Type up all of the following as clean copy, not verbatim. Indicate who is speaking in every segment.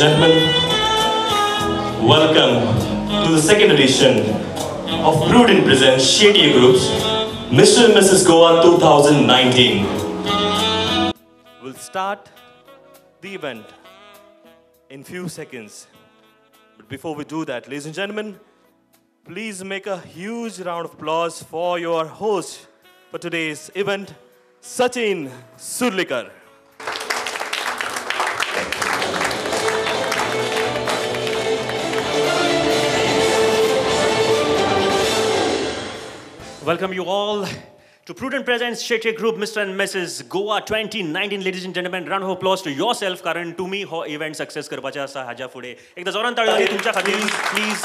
Speaker 1: gentlemen, welcome to the second edition of Prudent Presents Shetty Groups, Mr. and Mrs. Goa 2019. We'll start the event in few seconds. But before we do that, ladies and gentlemen, please make a huge round of applause for your host for today's event, Sachin Surlikar.
Speaker 2: Welcome you all to Prudent Presents Shetty Group, Mr. and Mrs. Goa 2019. Ladies and gentlemen, round of applause to yourself, कारण तुम्ही हो event success करपाचे आसा हाज्या फुडें. एकदा जोरान ताळयो तुमच्या खातीर, please.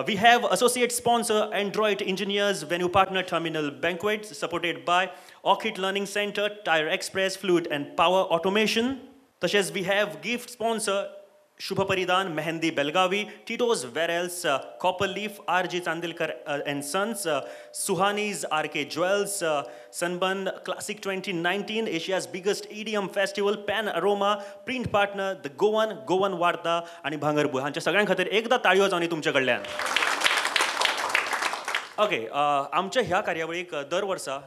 Speaker 2: We have associate sponsor Android Engineers, venue partner Terminal Banquets, supported by Orchid Learning Center, Tire Express, Fluid and Power Automation. तशेंच we have gift sponsor Shubha Paridan, Mehendi Belgavi, Tito's Verels, Copper Leaf, RG Chandilkar and Sons, Suhani's RK Jewels, Sunburn Classic 2019, Asia's biggest EDM festival, Pan Aroma, print partner, The Goan, Goan Warta, आणि भांगरभूंय हांच्या सगळ्यां खातीर एकदा ताळयो जावनी तुमच्या कडल्यान. Okay, आमच्या ह्या कार्यावळीक दर वर्सा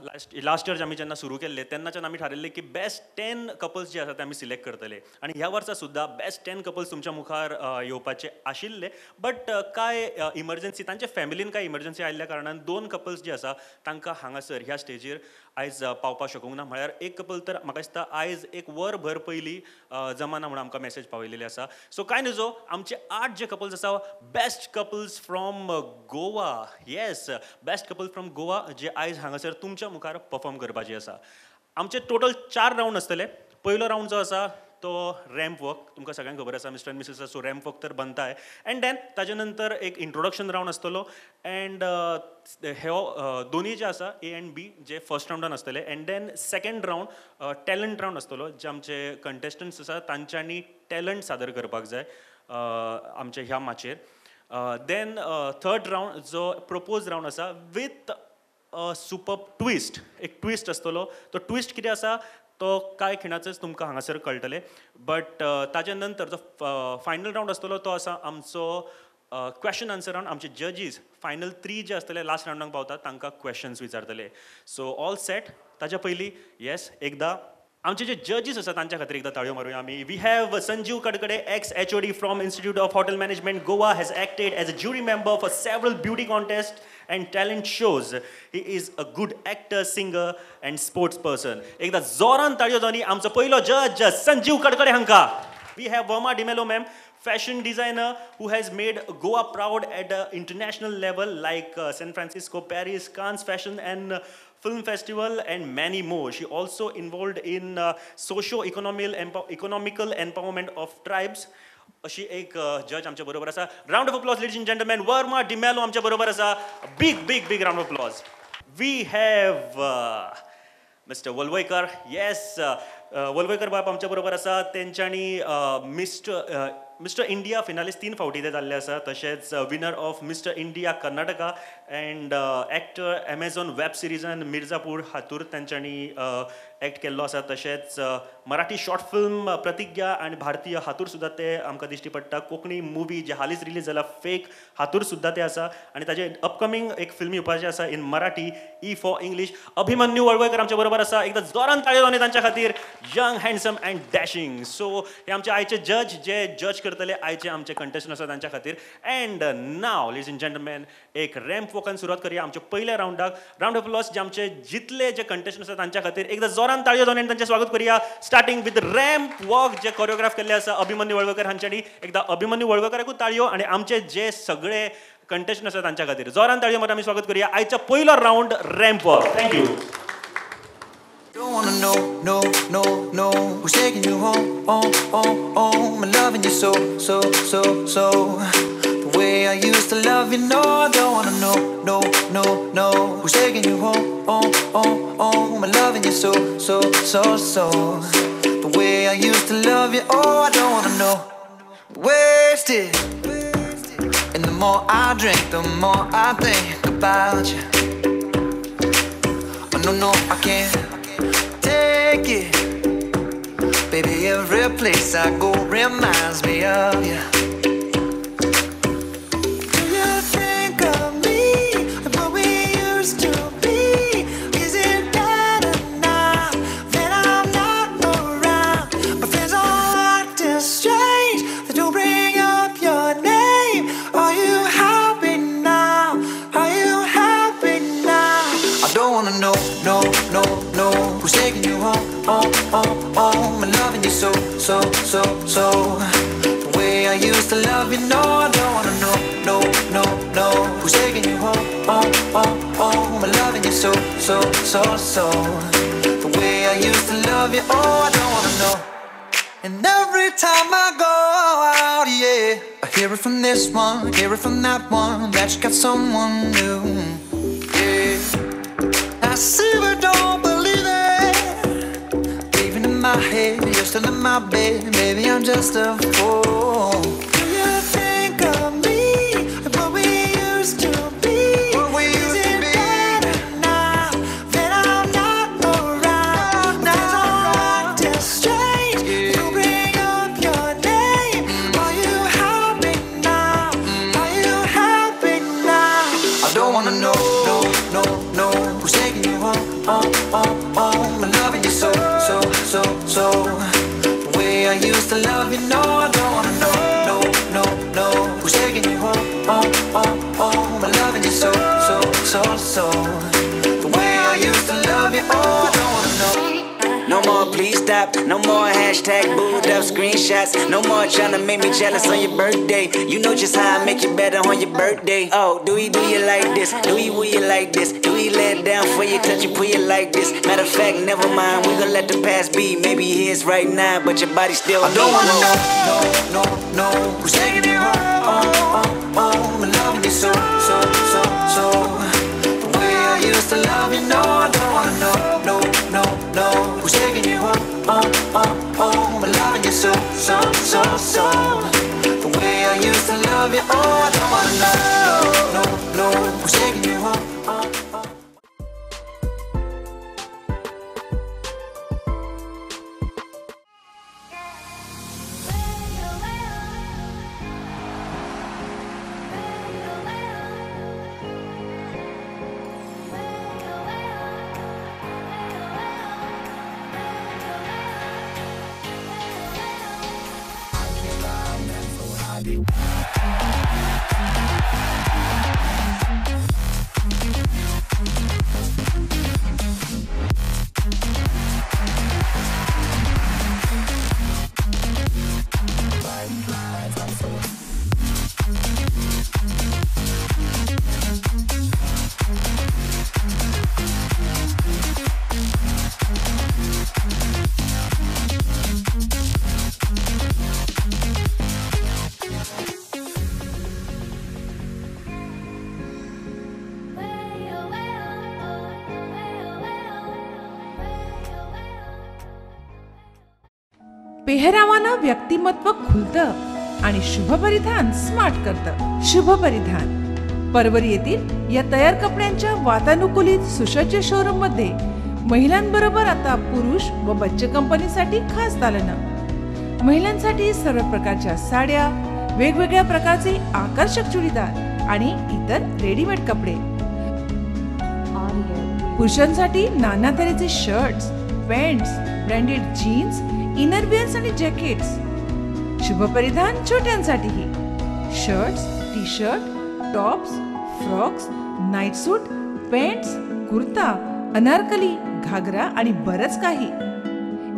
Speaker 2: लास्ट इयर आमी जेन्ना सुरू केल्ले तेन्नाच्यान आमी थारायल्लें की बेस्ट 10 कपल्स जे आसा ते आमी सिलेक्ट करतले आनी ह्या वर्सा सुद्दां बेस्ट 10 कपल्स तुमच्या मुखार येवपाचे आशिल्ले, बट काय इमर्जन्सी तांच्या फॅमिलीन काय इमर्जन्सी आयिल्ल्या कारणान 2 कपल्स जे आसा तांकां हांगासर ह्या स्टेजीर आयज पावपाक शकूंक ना. म्हळ्यार एक कपल तर म्हाका दिसता आयज एक वरभर पयलीं जमाना म्हणून आमकां मेसेज पावयलेली आसा. सो कांय नजो आमचे 8 जे कपल्स आसा best couples from Goa, yes best couple from Goa जे आयज हांगासर तुमच्या मुखार परफॉर्म करपाचे आसा. आमचे टोटल 4 राउंड आसतले. पयलो राउंड जो आसा तो रॅम्प वॉक, तुमकां सगळ्यांक खबर आसा Mr and Mrs, so ramp walk तर बनताय. एंड देन ताजे नंतर एक इंट्रोडक्शन राउंड आसतलो एंड हे दोन्ही जे आसा ए एंड बी जे फर्स्ट राउंडान आसतले. And then second round talent round आसतलो, जे आमचे कंटेस्टंट्स आसा तांच्यांनी टॅलंट सादर करपाक जाय आमच्या ह्या माचेर. देन थर्ड राउंड जो प्रपोज राउंड आसा विथ सुपर ट्विस्ट, एक ट्विस्ट आसतलो. तो ट्विस्ट कितें आसा तो कांय खिणाचेच तुमकां हांगासर कळटले. बट ताजे नंतर जो फायनल राउंड आसतलो तो आसा आमचो क्वेश्चन आन्सर राउंड. आमचे जजीस फायनल 3 जे आसतले लास्ट राउंडाक पावतात तांकां क्वेश्चन्स विचारतले. So all set. ताच्या पयलीं येस एकदा आमचे जे जजीस आसा तांच्या खातीर एकदा ताळयो मारूया आमी. We have Sanjeev Kadkade, ex HOD from institute of hotel management Goa, has acted as a jury member for several beauty contest and talent shows. He is a good actor, singer and sports person. एकदा जोरान ताळयो जावनी आमचो पयलो जज संजीव कडकडे हांकां. We have Verma DiMello ma'am, fashion designer who has made Goa proud at an international level like San Francisco, Paris, Cannes Fashion and Film Festival and many more. She also involved in socio-economical empowerment of tribes. अशी एक जज आमच्या बरोबर आसा. Round of applause ladies and gentleman. Verma D'Mello आमच्या बरोबर आसा. Big big big round of applause. We have Mr Walwaikar. Yes, Walwaikar बाब आमच्या बरोबर आसा. तेंच्यांनी मिस्टर इंडिया फिनालिस्ट 3 फावटी ते जाल्ले आसा. तशेंच winner of Mr India Karnataka and actor Amazon web सिरीजान मिर्जापूर हातूर तेंच्यांनी एक्ट केल्लो आसा. तशेंच मराठी शॉर्ट फिल्म प्रतिज्ञा आनी भारतीय हातूर सुद्दां ते आमकां दिश्टी पडटा. कोंकणी मुवी जे हालींच रिलीज जाला फेक हातूर सुद्दां ते आसा. आनी ताजे अपकमिंग एक फिल्म येवपाचें आसा in Marathi, E for English. Abhimanyu Walwaikar आमच्या बरोबर आसा. एकदा जोरान ताळयो जावनी तांच्या खातीर. Young, handsome and dashing. So हे आमचे आयचे जज जे जज करतले आयचे आमचे कंटेस्टंट आसा तांच्या खातीर. And now ladies and gentleman एक रॅम्प वॉकान सुरवात करूया आमच्या पयल्या राउंडाक. राउंड ऑफ अप्लॉज जे आमचे जितले जे कंटेस्टंट आसा तांच्या खातीर एकदा जोरान ताळयो जावनी तांचे स्वागत करूया. Starting with ramp walk J choreograph केल्ले आसा अभिमन्यू वळवयकर हांच्यांनी. एकदा अभिमन्यू वळवयकराकूच ताळयो आनी आमचे जे सगळे कंटेस्टंट आसा तांच्या खातीर जोरान ताळयो मारून आमी स्वागत करूया. आयचा पयलो round ramp walk. Thank you.
Speaker 3: Don't wanna know, no, no, no, who's taking you home, I'm loving you so, so, so, so, the way I used to love you, no, I don't wanna know, no, no, no, who's taking you home, I'm loving you so, so, so, so, the way I used to love you, oh, I don't wanna know, wasted, and the more I drink, the more I think about you, oh, no, no, I can't take it, baby, every place I go reminds me of you. Do you think of me and what we used to be? Is it better now that I'm not around? My friends all acting strange, they don't bring up your name. Are you happy now? Are you happy now? I don't wanna know, no, no, no, who's taking you home, home, home, home, and loving you so, so, so, so. The way I used to love you, no, I don't wanna know, no, no, no, who's taking you home, home, home, home, and loving you so, so, so, so. The way I used to love you, oh, I don't wanna know. And every time I go out, yeah, I hear it from this one, hear it from that one, that you got someone new, yeah. I see but don't believe it. Even in my head, you're still in my bed. Maybe I'm just a fool. Do you think of me and what we used to be? What we used to be? Better now that I'm not around? Now I'm acting strange. You bring up your name. Are you happy now? Are you happy now? I don't wanna know, no, no, no, who's taking you home, home, home, home, and loving you so, so, so, so. The way I used to love you, no, I don't wanna know, no, no, no, who's taking you home, home, home, home, and loving you so, so, so, so. The way I used to love you, oh, I don't wanna know.
Speaker 4: No more, please stop. No more hashtag booed up screenshots. No more trying to make me jealous on your birthday. You know just how I make you better on your birthday. Oh, do you like this? Do you like this? Do you let down for you, touch you, put you like this? Matter of fact, never mind. We gon' let the past be. Maybe his right now, but your body still.
Speaker 3: I don't wanna know, no, no, no, who's taking you home, home, home, and loving you so, so, so, so. The way I used to love you, no, I don't wanna know, no, no, no, who's taking you home, home, home, home, and loving you so, so, so, so. The way I used to love you, oh, I don't wanna know, no, no, who's taking you home, home, home.
Speaker 5: पेहरावानं व्यक्तिमत्व खुलतं आणि शुभ परिधान smart करतं. शुभ परिधान परवरी येथील या तयार कपड्यांच्या वातानुकूलित सुसज्ज शोरूम मध्ये महिलांबरोबर आता पुरुष व बच्चे कंपनीसाठी खास दालनं. महिलांसाठी सर्व प्रकारच्या साड्या, वेगवेगळ्या प्रकारचे आकर्षक चुडीदार आणि इतर रेडीमेड कपडे. पुरुषांसाठी नाना तऱ्हेचे shirts, pants, branded jeans, innerwears आणि जॅकेट्स. शुभ परिधान छोट्यांसाठीही shirts, T shirt, tops, frocks, night suit, pants, kurta, anarkali, ghagra आणि बरंच काही.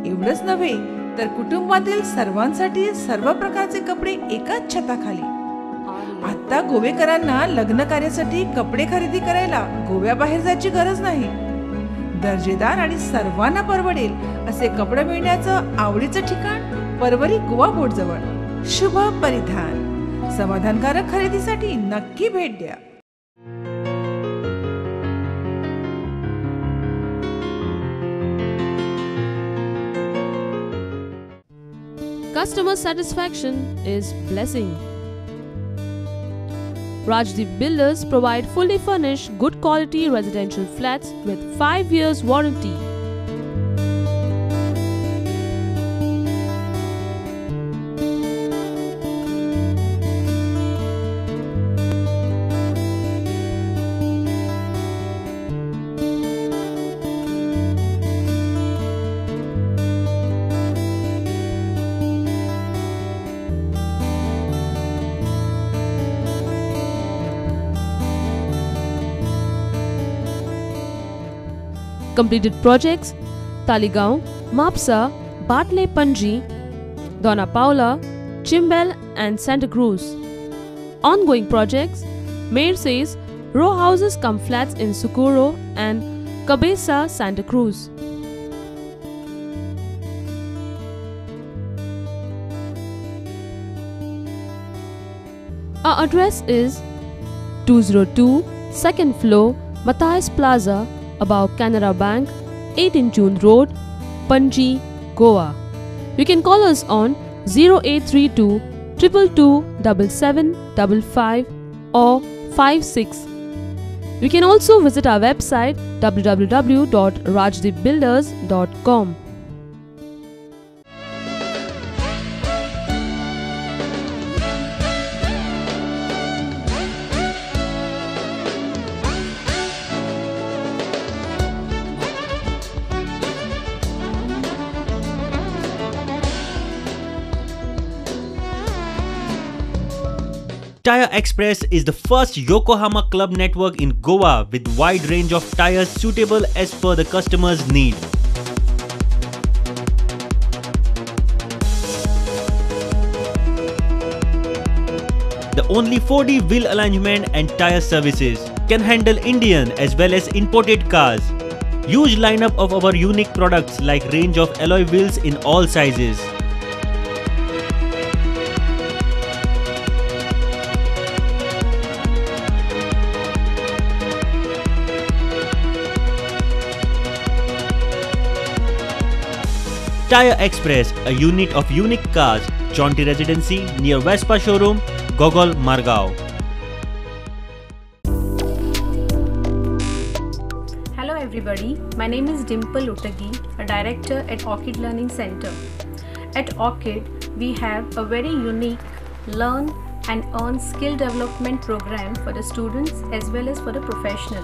Speaker 5: एवढंच नव्हे तर कुटुंबातील सर्वांसाठी सर्व प्रकारचे कपडे एकाच छताखाली. आता गोवेकरांना लग्न कार्यासाठी कपडे खरेदी करायला गोव्याबाहेर जायची गरज नाही. दर्जेदार आणि सर्वांना परवडेल असे कपडे मिळण्याचं आवडीचं ठिकाण परवरी गोवा बोट जवळ. शुभ परिधान समाधानकारक खरेदीसाठी नक्की भेट द्या.
Speaker 6: Customer satisfaction is blessing. Rajdeep Builders provide fully furnished, good quality residential flats with 5 years warranty. Completed projects: Taligaon, Mapsa, Bartley Panji, Dona Paula, Chimbel and Santa Cruz. Ongoing projects: Mayor says row houses come flats in Socorro and Cabeza, Santa Cruz. Our address is 202 2nd floor, Matthias Plaza, above Canara Bank, 18 June Road, Panji, Goa. You can call us on 0832 222 7755 or 56. You can also visit our website www.rajdeepbuilders.com.
Speaker 2: Tire Express is the first Yokohama club network in Goa with wide range of tires suitable as per the customer's need. The only 4D wheel alignment and tire services can handle Indian as well as imported cars. Huge lineup of our unique products like range of alloy wheels in all sizes. Tire Express, a unit of unique cars, Chonti Residency near Vespa Showroom, Gogol, Margao.
Speaker 7: Hello everybody, my name is Dimple Utagi, a director at Orchid Learning Center. At Orchid, we have a very unique learn and earn skill development program for the students as well as for the professional,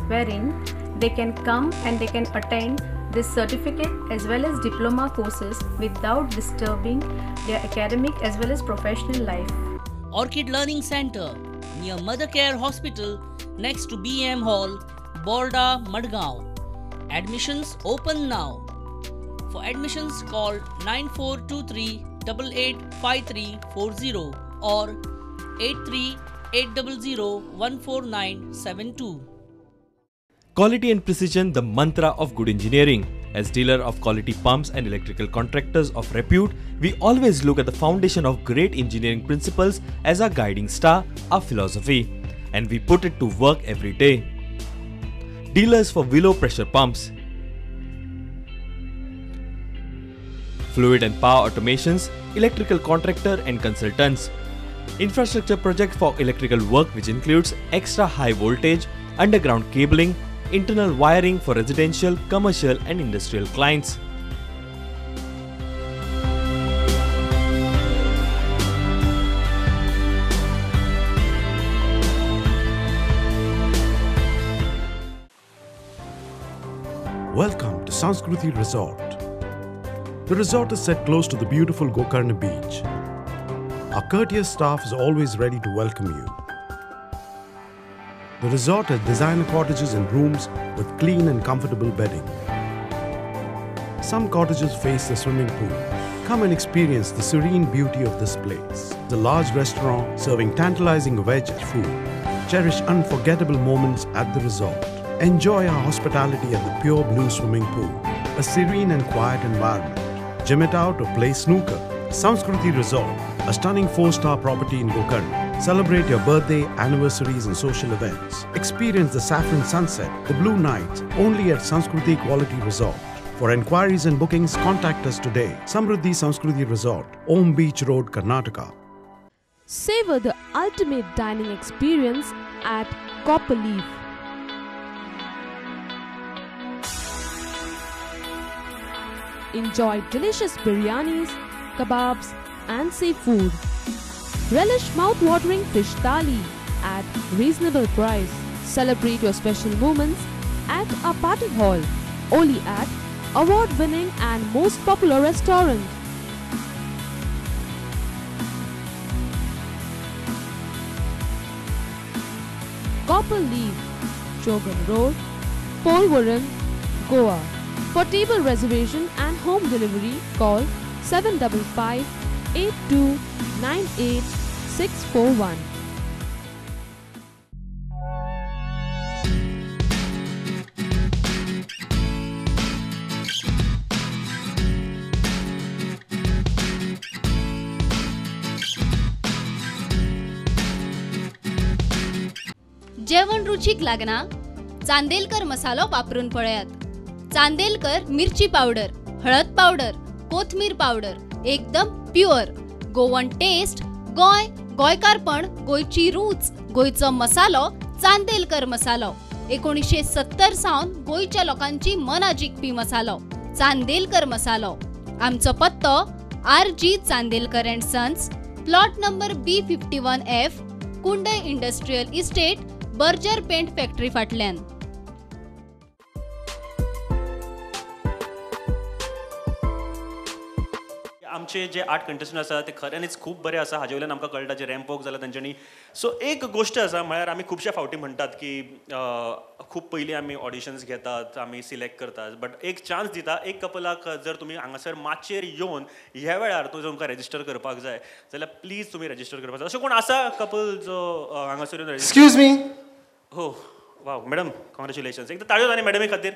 Speaker 7: wherein they can come and they can attend this certificate as well as diploma courses without disturbing their academic as well as professional life.
Speaker 8: Orchid Learning Center near Mother Care Hospital next to BM Hall, Borda, Madgaon. Admissions open now. For admissions call 9423 885340 or 8380014972.
Speaker 1: Quality and precision, the mantra of good engineering. As dealer of quality pumps and electrical contractors of repute, we always look at the foundation of great engineering principles as our guiding star, our philosophy, and we put it to work every day. Dealers for Willow pressure pumps, fluid and power automations, electrical contractor and consultants, infrastructure project for electrical work which includes extra high voltage, underground cabling, internal wiring for residential, commercial and industrial clients.
Speaker 9: Welcome to Sanskruti Resort. The resort is set close to the beautiful Gokarna beach. Our courteous staff is always ready to welcome you. The resort has designer cottages and rooms with clean and comfortable bedding. Some cottages face the swimming pool. Come and experience the serene beauty of this place. The large restaurant serving tantalizing veg food. Cherish unforgettable moments at the resort. Enjoy our hospitality at the pure blue swimming pool. A serene and quiet environment. Gym it out or play snooker. Sanskruti Resort, a stunning 4-star property in Gokarna. Celebrate your birthday, anniversaries and social events. Experience the saffron sunset, the blue nights, only at Sanskruti Quality Resort. For enquiries and bookings, contact us today. Samruddhi Sanskruti Resort, Om Beach Road, Karnataka.
Speaker 6: Savor the ultimate dining experience at Copper Leaf. Enjoy delicious biryanis, kebabs and seafood. Relish mouth-watering fish thali at reasonable price. Celebrate your special moments at a party hall, only at award-winning and most popular restaurant. Copper Leaf, Shogun Road, Polvaram, Goa. For table reservation and home delivery, call 755-8298-641.
Speaker 10: जेवण रुचीक लागना? चांदेलकर मसालो वापरून पळयात. चांदेलकर मिरची powder, हळद powder, कोथमीर powder एकदम प्युअर. गोवन टेस्ट, गोय, गोंयकारपण, गोंयची रूच, गोंयचो मसालो चांदेलकर मसालो. 1970 सावन गोंयच्या लोकांची मना जिखपी मसालो चांदेलकर मसालो. आमचो पत्तो RG Chandelkar and sons, plot number B51F, Kundaim industrial estate, Berger paint factory फाटल्यान.
Speaker 2: आमचे जे 8 कंटेस्टंट आसा ते खऱ्यांनीच खूप बरे आसा. हाजे वयल्यान आमकां कळटा जे रॅम्प वॉक जाला तेंच्यांनी. सो एक गोश्ट आसा म्हळ्यार आमी खुबशे फावटी म्हणटात की खूब पयलीं आमी ऑडिशन्स घेतात, आमी सिलेक्ट करतात, बट एक चान्स दिता. एक कपलाक जर तुमी हांगासर माचयेर येवन ह्या वेळार तुमकां रजिस्टर करपाक जाय जाल्यार प्लीज तुमी रजिस्टर करपाक जाय. अशें कोण आसा कपल जो हांगासर येवन
Speaker 11: एक्सक्यूज मी.
Speaker 2: हो वाव मॅडम, कॉंग्रॅच्युलेशन्स. एकदा ताळयो जाणी मॅडमी खातीर.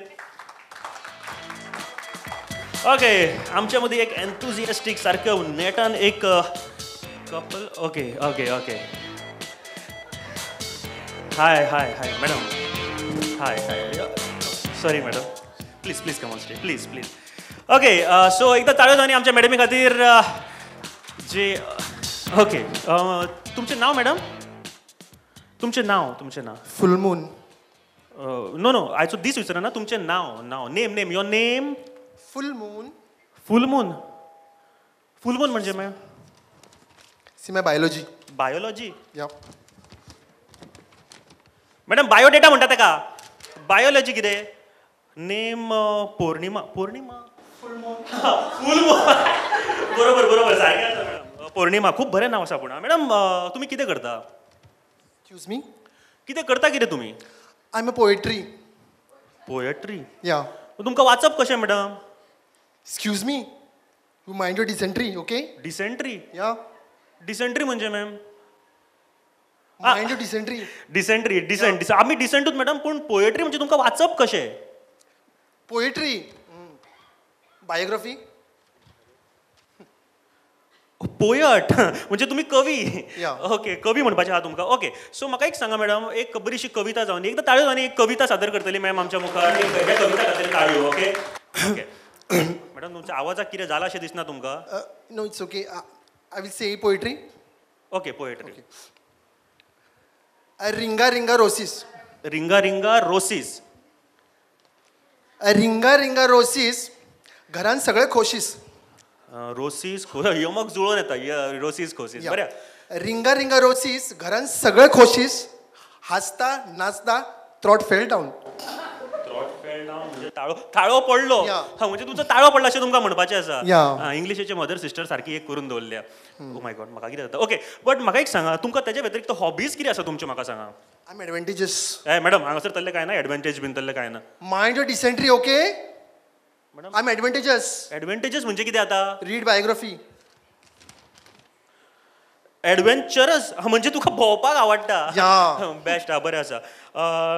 Speaker 2: ओके, आमच्या मध्ये एक एन्थुजियास्टीक सारखं नेटान एक couple. Okay okay okay. Hi hi hi madam. Hi hi. Sorry madam, please please come on stage, please please. Okay, so एकदा ताळयो जाणी आमच्या मॅडमी खातीर. जे ओके, तुमचें नाव मॅडम? तुमचें नाव?
Speaker 11: Full moon.
Speaker 2: नो नो, आयचो दीस विचारना, तुमचें नाव. Name your name.
Speaker 11: Full moon.
Speaker 2: Full moon. Full moon म्हणजे ma'am?
Speaker 11: See my biology.
Speaker 2: Biology?
Speaker 11: या
Speaker 2: मॅडम बायोडेटा म्हणटा ताका. बायोलॉजी कितें? Name Purnima. Purnima? Full moon. बरोबर बरोबर, सारकें आसा मॅडम. पौर्णिमा खूब बरें नांव आसा. पूण मॅडम तुमी कितें करता?
Speaker 11: Excuse me.
Speaker 2: कितें करता कितें तुमी?
Speaker 11: I am a poetry.
Speaker 2: Poetry?
Speaker 11: Yeah.
Speaker 2: तुमकां वाचप कशें madam?
Speaker 11: Excuse me, you mind your dysentery. Okay.
Speaker 2: Dysentery?
Speaker 11: Yeah.
Speaker 2: Dysentery म्हणजे ma'am?
Speaker 11: Mind your dysentery.
Speaker 2: Dysentery, decent. आमी डिसेंटूच मॅडम, पूण पोएट्री म्हणजे तुमकां वाचप कशें?
Speaker 11: Poetry, biography.
Speaker 2: पोयट म्हणजे तुम्ही कवी.
Speaker 11: Yeah.
Speaker 2: ओके, कवी म्हणपाचें आहा तुमकां. ओके, सो म्हाका एक सांगा मॅडम, एक बरीशी कविता जावन एकदा ताळयो जावन एक कविता सादर करतली मॅम आमच्या मुखार. ह्या कविता खातीर ताळयो. Okay okay. मॅडम तुमच्या आवाजाक कितें जालां अशें दिसना तुमकां?
Speaker 11: No it's okay. I will say poetry.
Speaker 2: Okay, poetry.
Speaker 11: Ring a ring a रोसीस.
Speaker 2: रिंगा रिंगा रोसीस.
Speaker 11: रिंगा रिंगा रोसीस, घरान सगळे खोशीस.
Speaker 2: रोसीस, यमक जुळून येता. रोसीस खोसीस. बऱ्या.
Speaker 11: रिंगा रिंगा रोसीस, घरान सगळे खोशीस, हासता नाचता throat fail down.
Speaker 2: Throat fail down म्हणजे ताळो पडलो. हा म्हणजे तुमचो ताळो पडला अशें तुमकां म्हणपाचें आसा. इंग्लिशेचे मदर सिस्टर सारकी एक करून दवरल्या. ओ माय गॉड, म्हाका कितें जाता. ओके, बट म्हाका एक सांगा, तुमकां तेजे व्यतिरिक्त हॉबीज कितें आसा तुमचे म्हाका सांगा.
Speaker 11: I am advantages.
Speaker 2: मॅडम हांगासर तल्ले काय ना, एडवांटेज बीन तल्ले काय ना.
Speaker 11: Mind your dysentery. Okay. I am advantages.
Speaker 2: Advantages म्हणजे कितें आता?
Speaker 11: Read biography.
Speaker 2: एडव्हेंचरस म्हणजे तुका भोंवपाक आवडटा. बेस्ट हा, बरें आसा.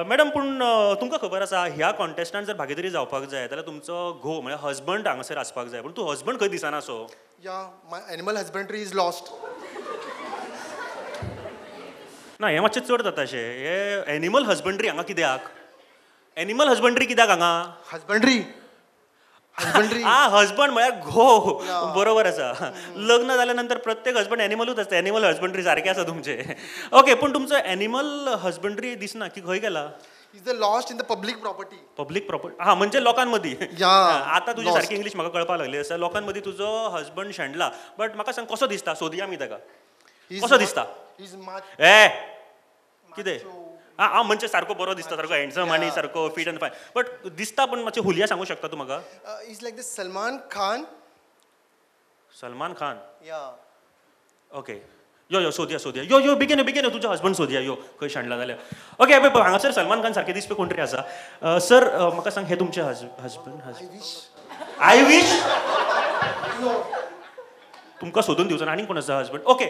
Speaker 2: मॅडम पूण तुमकां खबर आसा ह्या कॉन्टेस्टांत जर भागीदारी जावपाक जाय जाल्यार तुमचो घोव म्हळ्यार हजबंड हांगासर आसपाक जाय. पूण तूं हजबंड खंय दिसना सो.
Speaker 11: या, my animal husbandry is lost.
Speaker 2: ना, हें मातशें चड जाता अशें. हे एनिमल हजबंड्री हांगा कित्याक? एनिमल हजबंड्री कित्याक हांगा?
Speaker 11: हजबंड्री.
Speaker 2: हजबंड म्हळ्यार घोव. बरोबर आसा. लग्न जाल्या नंतर प्रत्येक हजबंड एनिमलूच आसता. एनिमल हजबंड्री सारकें आसा तुमचे. ओके, पूण तुमचो एनिमल हजबंड्री दिसना की खंय गेला?
Speaker 11: Is the lost in the public property.
Speaker 2: Public property? हा म्हणजे लोकांमदी. आतां तुजी सारकी इंग्लीश म्हाका कळपाक लागली आसा. लोकांमदी तुजो हजबंड शेणला. बट म्हाका सांग कसो दिसता? सोदया आमी ताका. कसो दिसता? कितें? म्हणजे सारको बरो दिसता, सारको हँडसम आणि सारको फिट अँड फायन. बट दिसता पण मातशें हुलिया सांगू शकता तूं म्हाका?
Speaker 11: Is like the Salman Khan.
Speaker 2: Salman Khan?
Speaker 11: या.
Speaker 2: ओके, यो सोदया यो बेगीन यो तुझा हजबंड सोदया यो खंय शेणला जाल्यार. ओके हांगासर सलमान खान सारके दिसपी कोण तरी आसा. सर म्हाका सांग हे तुमचे हजबंड. आय विश तुमकां सोदून दिवचो आनी कोण आसा हजबंड. ओके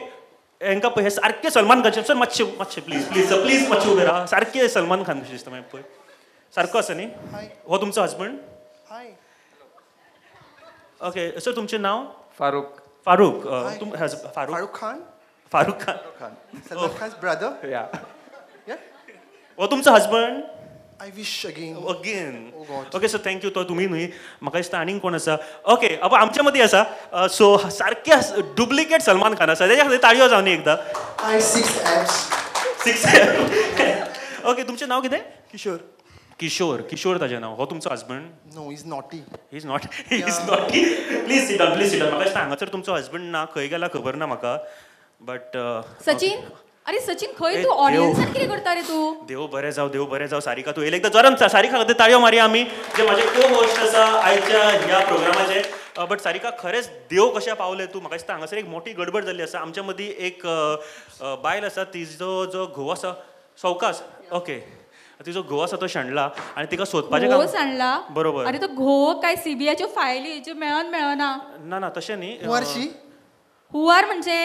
Speaker 2: हांकां पळय हे सारके सलमान खानचे. सर मातशे प्लीज मातशे उबे राहा. सारके सलमान खान कशें दिसता मागीर पळय. सारको आसा न्ही. हो तुमचो हजबंड. ओके सर तुमचें नाव. Farooq. Farooq Khan.
Speaker 11: Salman Khan's brother.
Speaker 2: हो तुमचो husband.
Speaker 11: I wish again.
Speaker 2: Again.
Speaker 11: Oh God.
Speaker 2: Okay sir thank you. तो तुमी न्हय म्हाका दिसता आनीक कोण आसा. ओके अब आमच्या मदीं आसा सो सारके डुप्लिकेट सलमान खान आसा. तेज्या खातीर ताळयो जावनी एकदां.
Speaker 11: I 6 abs.
Speaker 2: 6. ओके तुमचें नांव कितें. किशोर ताजें नांव. हो तुमचो husband.
Speaker 11: No, he's naughty.
Speaker 2: He's not. Please sit down म्हाका दिसता हांगासर तुमचो हजबंड ना खंय गेला खबर ना म्हाका बट
Speaker 12: सचिन अरे सचिन खंय तूं ऑडियन्सान कितें करता रे तूं.
Speaker 2: देव बरें जावं सारिका तूं येयलें एकदां जोरान सारिका खातीर ताळयो मारया आमी जे म्हाजे को होस्ट आसा आयच्या ह्या प्रोग्रामाचे. बट सारिका खरेंच देव कशें पावले तूं. म्हाका दिसता हांगासर एक मोठी गडबड जाल्ली आसा. आमच्या मदीं एक बायल आसा तिजो जो घोव आसा सवकास. ओके तिजो घोव आसा तो शेणला आनी तिका सोदपाचें काम.
Speaker 12: सांडला
Speaker 2: बरोबर.
Speaker 12: अरे तो घोव काय सीबीआयच्यो फायली मेळना.
Speaker 2: ना तशें न्ही.
Speaker 11: वर्षी
Speaker 12: हुवार म्हणजे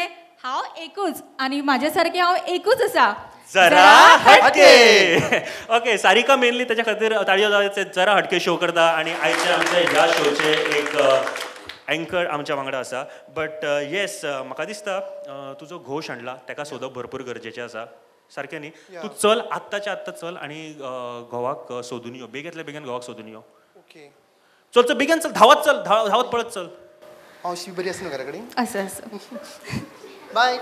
Speaker 12: हांव एकूच आनी म्हाजे सारके हांव एकूच आसा.
Speaker 2: जरा हटके. ओके सारिका मेनली त्याच्या खातीर ताळयो जावचे जरा हटके शो करता आनी आयच्या आमच्या ह्या शोचे एक अँकर आमच्या वांगडा आसा. बट येस म्हाका दिसता तुजो घोव शेणला ताका सोदप भरपूर गरजेचें आसा. सारकें न्ही. तूं चल आत्ताच्या आत्ता चल आनी घोवाक सोदून यो. बेगेन घोवाक सोदून यो.
Speaker 11: ओके
Speaker 2: चल बेगीन चल धावत पळत चल.
Speaker 11: हांव शी बरी आसा न्हू घरा कडेन.
Speaker 12: असं
Speaker 11: bye.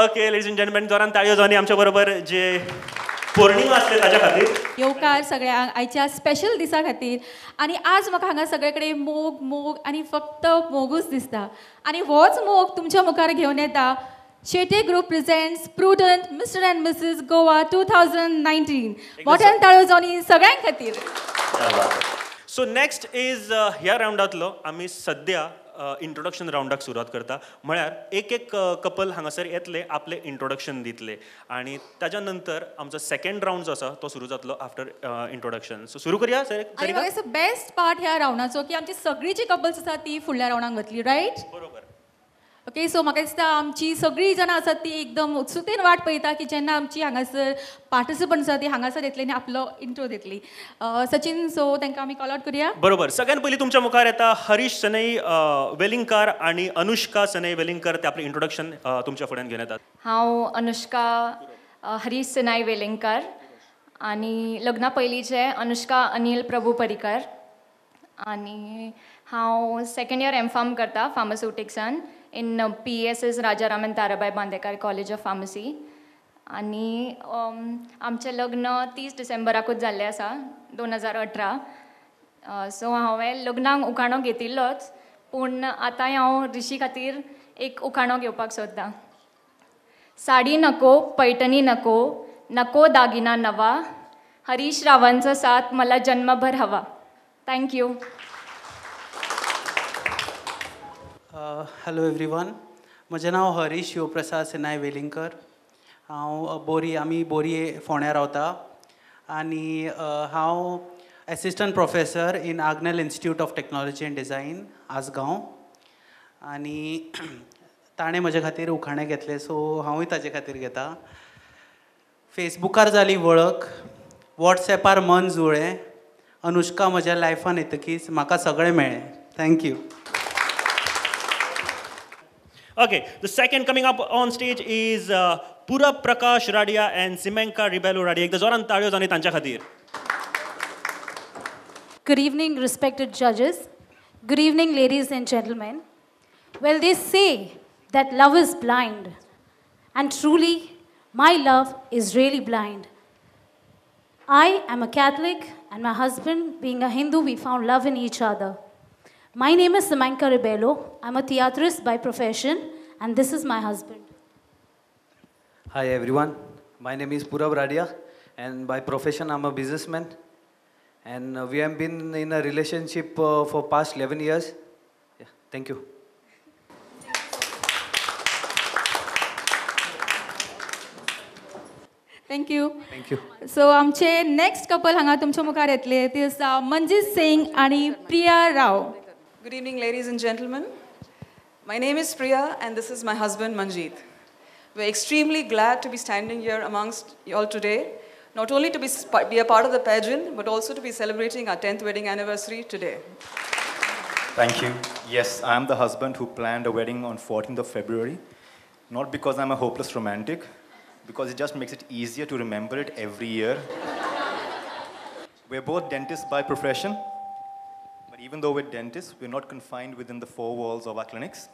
Speaker 2: Okay ladies and gentleman जोरान ताळयो जावनी आमच्या बरोबर जे पौर्णिमा आसले ताच्या खातीर.
Speaker 12: येवकार सगळ्यांक आयच्या स्पेशल दिसा खातीर. आनी आज म्हाका हांगा सगळे कडेन मोग आनी फक्त मोगूच दिसता. आनी होच मोग तुमच्या मुखार घेवन येता Shete group presents prudent mister and Mrs Goa 2019. मोठ्यान ताळयो जावनी सगळ्यांक खातीर.
Speaker 2: सो नेक्स्ट इज ह्या रावंडांतलो आमी सद्या इंट्रोडक्शन रावंडाक सुरवात करता. म्हळ्यार एक कपल हांगासर येतले आपले इंट्रोडक्शन दितले आनी ताच्या नंतर आमचो सेकंड रावंड जो आसा तो सुरू जातलो आफ्टर इंट्रोडक्शन. सो सुरू करया सर.
Speaker 12: आनी म्हाका दिसता बेस्ट पार्ट ह्या रावंडाचो की आमची सगळीं जी कपल्स आसा ती फुडल्या रावंडाक वतली रायट.
Speaker 2: बरोबर.
Speaker 12: ओके सो म्हाका दिसता आमची सगळीं जाणां आसात ती एकदम उत्सुकतेन वाट पळयता की जेन्ना आमची हांगासर पार्टिसिपंट्स आसा ती हांगासर येतली आनी आपलो इंट्रो दितली. सचिन सो तांकां आमी कॉल आउट करुया.
Speaker 2: बरोबर. सगळ्यात पयलीं तुमच्या मुखार येता हरीश सनई वेलिंगकार आनी अनुष्का सनई वेलिंगकर ते आपलें इंट्रोडक्शन तुमच्या फुड्यान घेवन येतात.
Speaker 13: हांव अनुष्का हरीश सनई वेलिंगकर आनी लग्ना पयलींचे अनुष्का अनिल प्रभू परिकर आनी हांव सेकंड इयर एम.फार्म करता फार्मास्युटिक्सान in PSS Rajaraman Tarabai Bandekar college of pharmacy. आनी आमचें लग्न 30 डिसेंबराकूच जाल्लें आसा 2018. सो हांवें लग्नाक उखाणो घेतिल्लोच पूण आतां हांव रिशी खातीर एक उखाणो घेवपाक सोदतां. साडी नको पैठणी नको नको दागिना नवा हरीश रावांचा साथ मला जन्मभर हवा. थँक्यू.
Speaker 14: Hello everyone. म्हजें नांव हरीश शिवप्रसाद सिनाय वेलिंगकर. आमी बोरी फोंड्या रावता आनी हांव assistant professor in Agnel institute of technology and design Assagao. आनी ताणें म्हजे खातीर उखाणे घेतले सो हांवूय ताजे खातीर घेता. फेसबुकार जाली वळख वॉट्सॅपार मन जुळ्ळें अनुष्का म्हज्या लायफान येतकीच म्हाका सगळें मेळ्ळें. Thank you.
Speaker 2: Okay, the second coming up on stage is Purab Prakash Radia and Simenka Ribello Radia. एकदा जोरान ताळयो जावनी तांच्या खातीर.
Speaker 15: Good evening, respected judges. Good evening, ladies and gentlemen. Well, they say that love is blind. And truly, my love is really blind. I am a Catholic, and my husband, being a Hindu, we found love in each other. My name is Simenka Ribello. I'm a theatrist by profession, and this is my husband.
Speaker 16: Hi everyone, my name is Purab Radia, and by profession I'm a businessman. And we have been in a relationship for past 11 years. Yeah, thank you.
Speaker 12: Thank you.
Speaker 16: Thank you.
Speaker 12: So आमचे next couple हांगा तुमच्या मुखार येतले ती आसा मंजीत सिंग आणि प्रिया Rao.
Speaker 17: Good evening, ladies and gentlemen. My name is Priya, and this is my husband, Manjeet. We're extremely glad to be standing here amongst you all today, not only to be a part of the pageant, but also to be celebrating our 10th wedding anniversary today.
Speaker 18: Thank you. Yes, I am the husband who planned a wedding on 14th of February, not because I'm a hopeless romantic, because it just makes it easier to remember it every year. We're both dentists by profession, but even though we're dentists, we're not confined within the four walls of our clinics.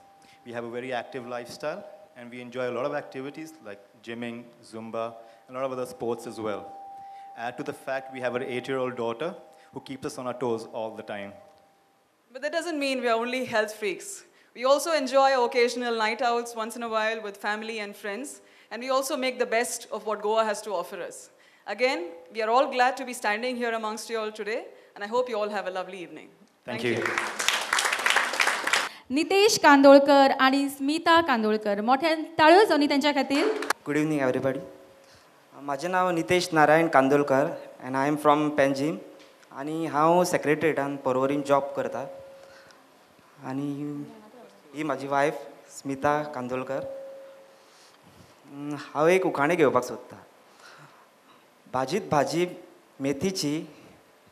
Speaker 18: We have a very active lifestyle, and we enjoy a lot of activities like gymming, Zumba, and a lot of other sports as well. Add to the fact we have an 8-year-old daughter who keeps us on our toes all the time.
Speaker 17: But that doesn't mean we are only health freaks. We also enjoy occasional night outs once in a while with family and friends, and we also make the best of what Goa has to offer us. Again, we are all glad to be standing here amongst you all today, and I hope you all have a lovely evening.
Speaker 18: Thank you.
Speaker 12: Nitesh Kandolkar आणि स्मिता कांदोळकर. मोठ्यान ताळयो जावनी त्यांच्या खातीर.
Speaker 19: Good evening everybody. माझें नांव Nitesh Narayan Kandolkar and I am from Panjim आनी हांव सेक्रेटरेटान Porvorim job करता. आनी ही म्हाजी वायफ स्मिता कांदोळकर. हांव एक उखाणे घेवपाक सोदतां. भाजीत भाजी मेथीची,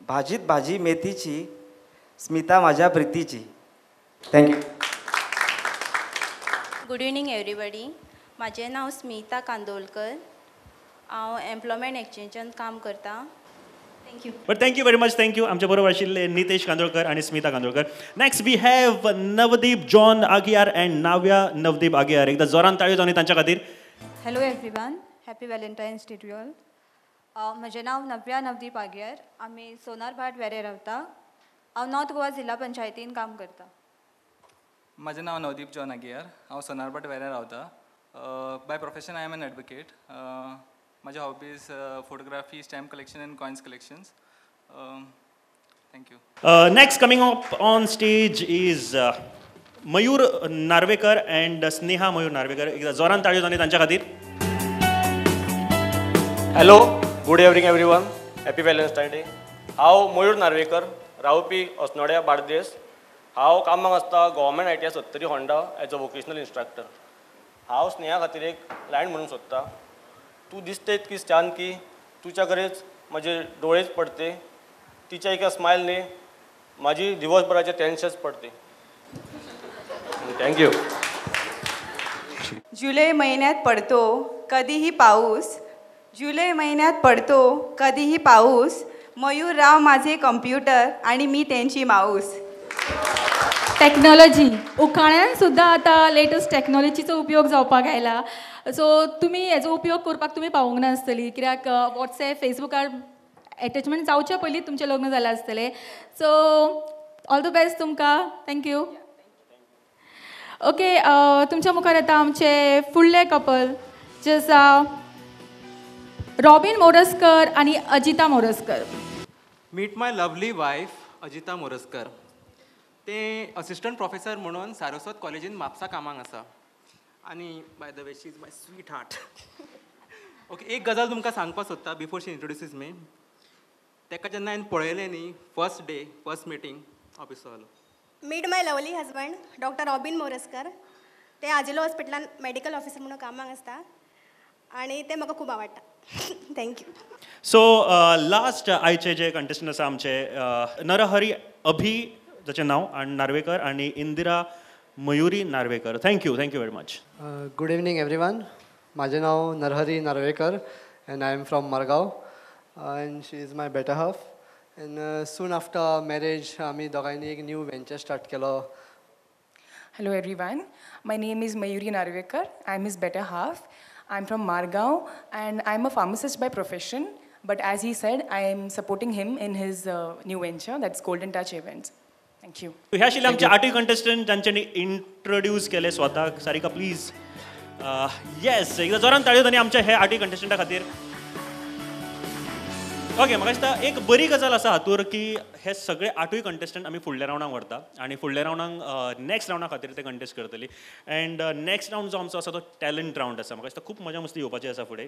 Speaker 19: भाजीत भाजी मेथीची, स्मिता म्हाज्या प्रितीची. थँक्यू.
Speaker 20: Good evening everybody. म्हजें नांव स्मिता कांदोळकर. हांव एम्प्लॉयमेंट एक्सचेंजान काम करता. Thank you.
Speaker 2: But thank you very much. Thank you. आमच्या बरोबर आशिल्ले नितेश कांदोळकर आणि Smita Kandolkar. Next we have Navdeep John Aguiar and Navya Navdeep Aguiar. एकदा जोरान ताळयो जावनी तांच्या खातीर.
Speaker 21: Hello everyone. Happy Valentine's day to you all. म्हजें नांव नव्या नवदीप आगियार. आमी सोनार भाट वेरे रावता. हांव नॉर्थ गोवा जिल्हा पंचायतीन काम करता.
Speaker 22: माझे नाव नवदीप जॉन आगियार. हांव सोनारबाट वेऱ्यां रावता. By profession I am an advocate. माझे hobbies photography, stamp collection and coins collections. Thank you.
Speaker 2: Next coming up on stage is Mayur Narvekar and Sneha Mayur Narvekar. एकदा जोरान ताळयो जावनी तांच्या खातीर.
Speaker 23: Hello. Good evening everyone. Happy Valentine's day. हांव मयूर नार्वेकर, रावपी अस्नोड्या बार्देस. हांव कामाक आसता government ITI Sattari Honda as a vocational instructor. हांव स्नेहा खातीर एक लायन म्हणूंक सोदता. तू दिसते इतकी छान की तुझ्या कडेच माझे डोळेच पडते. तिच्या एका स्माइलने माझी दिवसभराचे टेन्शन्स पडते. थँक्यू.
Speaker 24: जुलै महिन्यात पडतो कधीही पाऊस. जुलै महिन्यात पडतो कधीही पाऊस. मयूरराव माझे कम्प्युटर आणि मी त्यांची माऊस.
Speaker 12: टेक्नॉलॉजी. उखाण्यान सुद्दां आतां लेटस्ट टेक्नॉलॉजीचो उपयोग जावपाक आयला. सो तुमी हेजो उपयोग करपाक तुमी पावूंक नासतली, कित्याक वॉट्सॅप फेसबुकार एटॅचमेंट जावचे पयलीं तुमचें लग्न जालें आसतलें. सो ऑल द बेस्ट तुमकां. थँक्यू. ओके. तुमच्या मुखार येता आमचे फुडले कपल जे आसा रॉबिन मोरजकर आणि Ajita Morajkar.
Speaker 25: Meet my lovely wife Ajita Morajkar. ते असिस्टंट प्रोफेसर म्हणून सारस्वत कॉलेजीन म्हापसा कामाक आसा. आनी by the way she is my sweet heart. Okay. एक गजाल तुमकां सांगपाक सोदता बिफोर शी इंट्रोड्युसीस मी. ताका जेन्ना हांवें पळयलें न्ही first day first meeting officer आलो.
Speaker 26: Meet my lovely husband doctor Robin Morajkar. ते आजिलो हॉस्पिटलान मेडिकल ऑफिसर म्हणून कामाक आसता आणि ते म्हाका खूब आवडटा. थँक्यू.
Speaker 2: सो लास्ट आयचे जे कंटेस्टंट आसा आमचे नरहरी अभी जाचें नांव आणि नार्वेकर आणि Indira Mayuri Narvekar. Thank you. Thank you very much.
Speaker 27: Good evening everyone. माझे नाव Narhari Narvekar and I am from Margao and she is my better half. And soon after marriage आम्ही दोगांयनी एक न्यू वेंचर स्टार्ट केलो.
Speaker 28: Hello everyone. My name is Mayuri Narvekar. I'm his better half. I'm from Margao and I'm a pharmacist by profession. But as he said, I am supporting him in his new venture, that's Golden Touch Events. Thank you.
Speaker 2: ह्या आशिल्ले आमचे 8 contestant तांच्यांनी introduce केले स्वताक. Sarika please. Yes. एकदा जोरान ताळयो जावनी आमच्या हे 8 कंटेस्टंटा खातीर. ओके. म्हाका दिसता एक बरी गजाल आसा हातूर की हे सगळे 8 कंटेस्टंट आमी फुडल्या रावंडाक व्हरता आनी फुडल्या रावंडाक नेक्स्ट रावंडा खातीर ते कंटेस्ट करतली. अँड नेक्स्ट रावंड जो आमचो आसा तो टॅलंट रावंड आसा. म्हाका दिसता खूब मजा मस्ती येवपाची आसा फुडें.